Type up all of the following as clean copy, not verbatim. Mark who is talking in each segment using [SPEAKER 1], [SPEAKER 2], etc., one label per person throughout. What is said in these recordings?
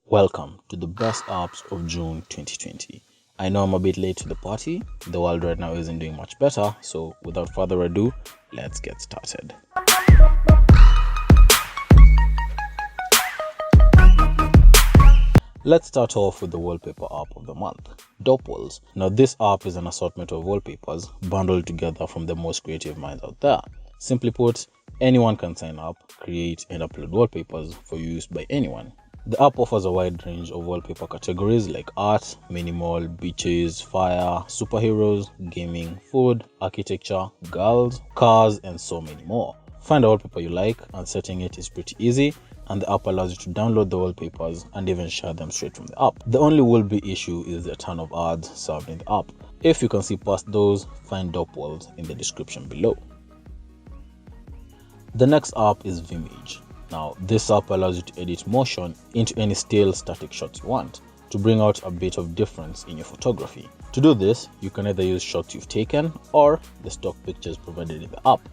[SPEAKER 1] Welcome to the best apps of June 2020. I know I'm a bit late to the party. The world right now isn't doing much better, so without further ado, let's get started. Let's start off with the wallpaper app of the month, Doppels. Now this app is an assortment of wallpapers bundled together from the most creative minds out there. Simply put, anyone can sign up, create and upload wallpapers for use by anyone. The app offers a wide range of wallpaper categories like art, minimal, beaches, fire, superheroes, gaming, food, architecture, girls, cars, and so many more. Find a wallpaper you like, and setting it is pretty easy, and the app allows you to download the wallpapers and even share them straight from the app. The only will-be issue is the ton of ads served in the app. If you can see past those, find Doppels in the description below. The next app is Vimage. Now, this app allows you to edit motion into any still static shots you want to bring out a bit of difference in your photography. To do this, you can either use shots you've taken or the stock pictures provided in the app.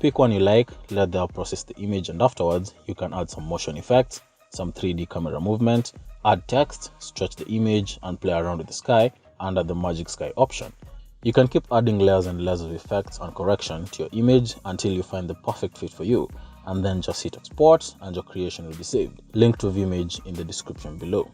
[SPEAKER 1] Pick one you like, let the app process the image, and afterwards, you can add some motion effects, some 3D camera movement, add text, stretch the image, and play around with the sky under the magic sky option. You can keep adding layers and layers of effects and correction to your image until you find the perfect fit for you, and then just hit export and your creation will be saved. Link to Vimage in the description below.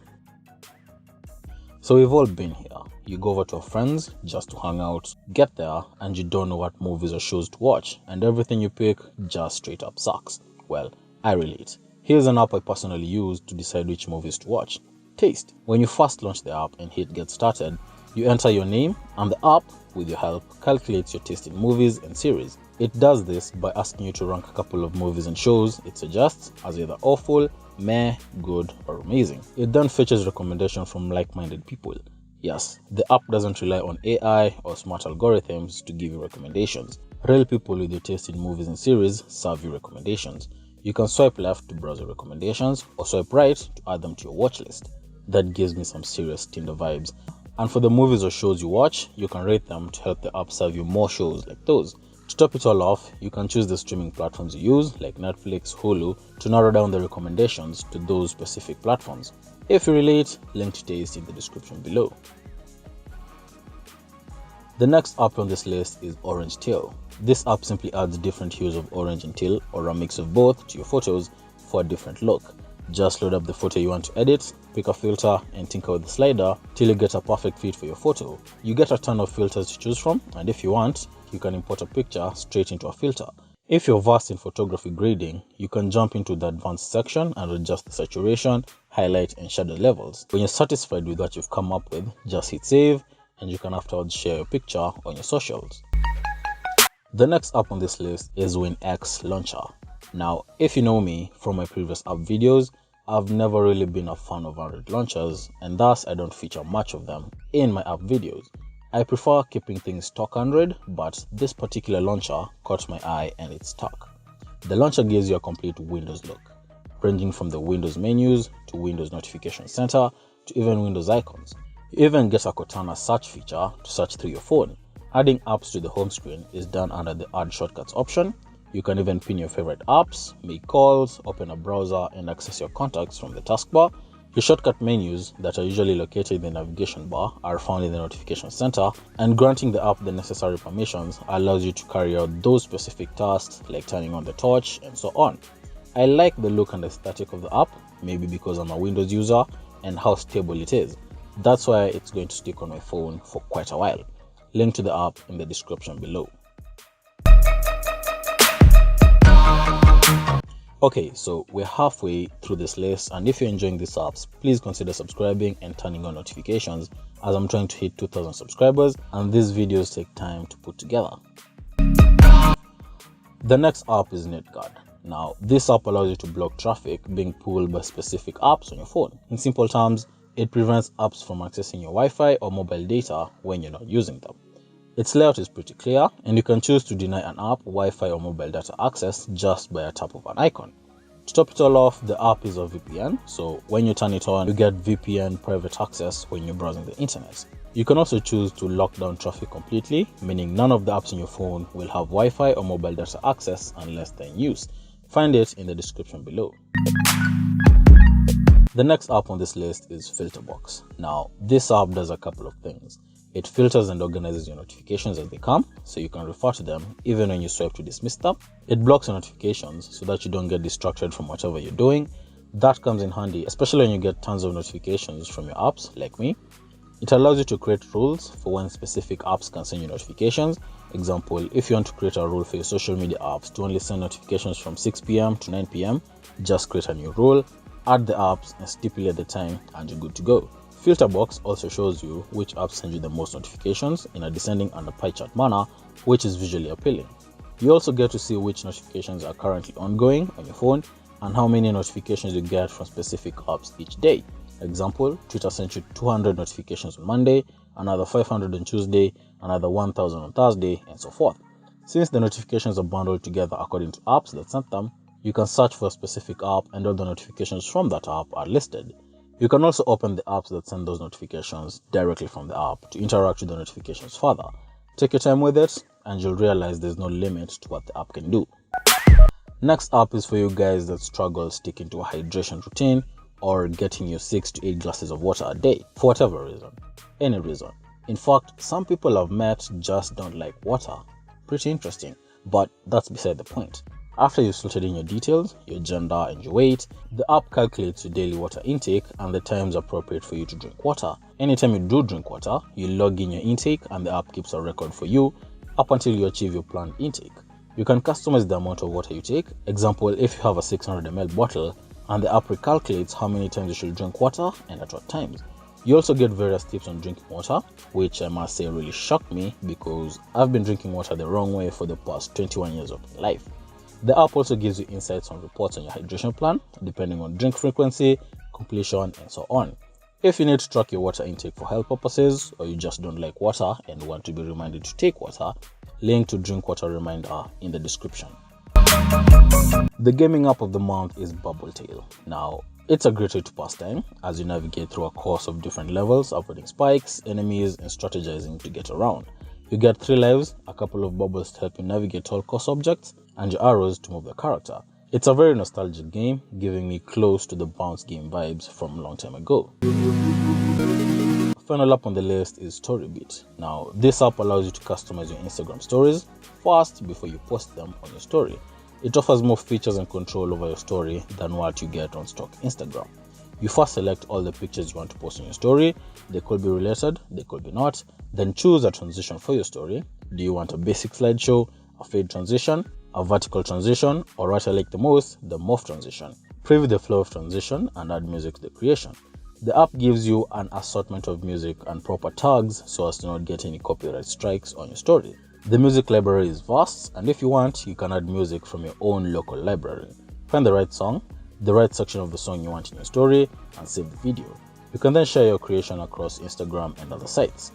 [SPEAKER 1] So we've all been here. You go over to a friend's just to hang out, get there, and you don't know what movies or shows to watch, and everything you pick just straight up sucks. Well, I relate. Here's an app I personally use to decide which movies to watch. Taste. When you first launch the app and hit get started, you enter your name, and the app, with your help, calculates your taste in movies and series. It does this by asking you to rank a couple of movies and shows it suggests as either awful, meh, good, or amazing. It then fetches recommendations from like-minded people. Yes, the app doesn't rely on AI or smart algorithms to give you recommendations. Real people with your taste in movies and series serve you recommendations. You can swipe left to browse your recommendations or swipe right to add them to your watch list. That gives me some serious Tinder vibes. And for the movies or shows you watch, you can rate them to help the app serve you more shows like those. To top it all off, you can choose the streaming platforms you use like Netflix, Hulu to narrow down the recommendations to those specific platforms. If you relate, link to taste in the description below. The next app on this list is Orange Teal. This app simply adds different hues of orange and teal or a mix of both to your photos for a different look. Just load up the photo you want to edit, pick a filter and tinker with the slider till you get a perfect fit for your photo. You get a ton of filters to choose from, and if you want, you can import a picture straight into a filter. If you're versed in photography grading, you can jump into the advanced section and adjust the saturation, highlight and shadow levels. When you're satisfied with what you've come up with, just hit save and you can afterwards share your picture on your socials. The next app on this list is Winx Launcher. Now, if you know me from my previous app videos, I've never really been a fan of Android launchers, and thus I don't feature much of them in my app videos. I prefer keeping things stock Android, but this particular launcher caught my eye and it's stock. The launcher gives you a complete Windows look, ranging from the Windows menus to Windows Notification Center to even Windows icons. You even get a Cortana search feature to search through your phone. Adding apps to the home screen is done under the Add Shortcuts option. You can even pin your favorite apps, make calls, open a browser, and access your contacts from the taskbar. Your shortcut menus that are usually located in the navigation bar are found in the notification center, and granting the app the necessary permissions allows you to carry out those specific tasks like turning on the torch and so on. I like the look and aesthetic of the app, maybe because I'm a Windows user, and how stable it is. That's why it's going to stick on my phone for quite a while. Link to the app in the description below. Okay, so we're halfway through this list, and if you're enjoying these apps, please consider subscribing and turning on notifications as I'm trying to hit 2,000 subscribers and these videos take time to put together. The next app is NetGuard. Now, this app allows you to block traffic being pulled by specific apps on your phone. In simple terms, it prevents apps from accessing your Wi-Fi or mobile data when you're not using them. Its layout is pretty clear, and you can choose to deny an app Wi-Fi or mobile data access just by a tap of an icon. To top it all off, the app is a VPN, so when you turn it on, you get VPN private access when you're browsing the internet. You can also choose to lock down traffic completely, meaning none of the apps on your phone will have Wi-Fi or mobile data access unless they're in use. Find it in the description below. The next app on this list is Filterbox. Now, this app does a couple of things. It filters and organizes your notifications as they come, so you can refer to them even when you swipe to dismiss them. It blocks your notifications so that you don't get distracted from whatever you're doing. That comes in handy, especially when you get tons of notifications from your apps, like me. It allows you to create rules for when specific apps can send you notifications. Example, if you want to create a rule for your social media apps to only send notifications from 6 p.m. to 9 p.m., just create a new rule, add the apps and stipulate the time, and you're good to go. Filterbox also shows you which apps send you the most notifications in a descending and a pie chart manner, which is visually appealing. You also get to see which notifications are currently ongoing on your phone and how many notifications you get from specific apps each day. Example, Twitter sent you 200 notifications on Monday, another 500 on Tuesday, another 1000 on Thursday, and so forth. Since the notifications are bundled together according to apps that sent them, you can search for a specific app and all the notifications from that app are listed. You can also open the apps that send those notifications directly from the app to interact with the notifications further. Take your time with it and you'll realize there's no limit to what the app can do. Next app is for you guys that struggle sticking to a hydration routine or getting your 6 to 8 glasses of water a day for whatever reason, any reason. In fact, some people I've met just don't like water. Pretty interesting, but that's beside the point. After you've slotted in your details, your gender and your weight, the app calculates your daily water intake and the times appropriate for you to drink water. Anytime you do drink water, you log in your intake and the app keeps a record for you up until you achieve your planned intake. You can customize the amount of water you take. Example, if you have a 600 ml bottle and the app recalculates how many times you should drink water and at what times. You also get various tips on drinking water, which I must say really shocked me because I've been drinking water the wrong way for the past 21 years of my life. The app also gives you insights on reports on your hydration plan, depending on drink frequency, completion, and so on. If you need to track your water intake for health purposes, or you just don't like water and want to be reminded to take water, link to drink water reminder in the description. The gaming app of the month is Bubbletail. Now, it's a great way to pass time as you navigate through a course of different levels, avoiding spikes, enemies, and strategizing to get around. You get 3 lives, a couple of bubbles to help you navigate all course objects, and your arrows to move the character. It's a very nostalgic game, giving me close to the bounce game vibes from a long time ago. Final up on the list is Storybit. Now, this app allows you to customize your Instagram stories fast before you post them on your story. It offers more features and control over your story than what you get on stock Instagram. You first select all the pictures you want to post on your story. They could be related, they could be not. Then choose a transition for your story. Do you want a basic slideshow, a fade transition, a vertical transition, or what I like the most, the morph transition? Preview the flow of transition and add music to the creation. The app gives you an assortment of music and proper tags so as to not get any copyright strikes on your story. The music library is vast, and if you want, you can add music from your own local library. Find the right song, the right section of the song you want in your story, and save the video. You can then share your creation across Instagram and other sites.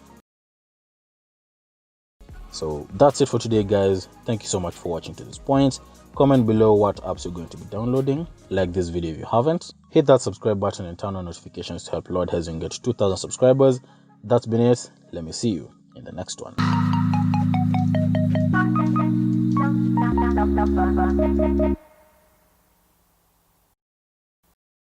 [SPEAKER 1] So that's it for today, guys. Thank you so much for watching to this point. Comment below what apps you're going to be downloading. Like this video if you haven't. Hit that subscribe button and turn on notifications to help Lord Hezin get to 2,000 subscribers. That's been it. Let me see you in the next one.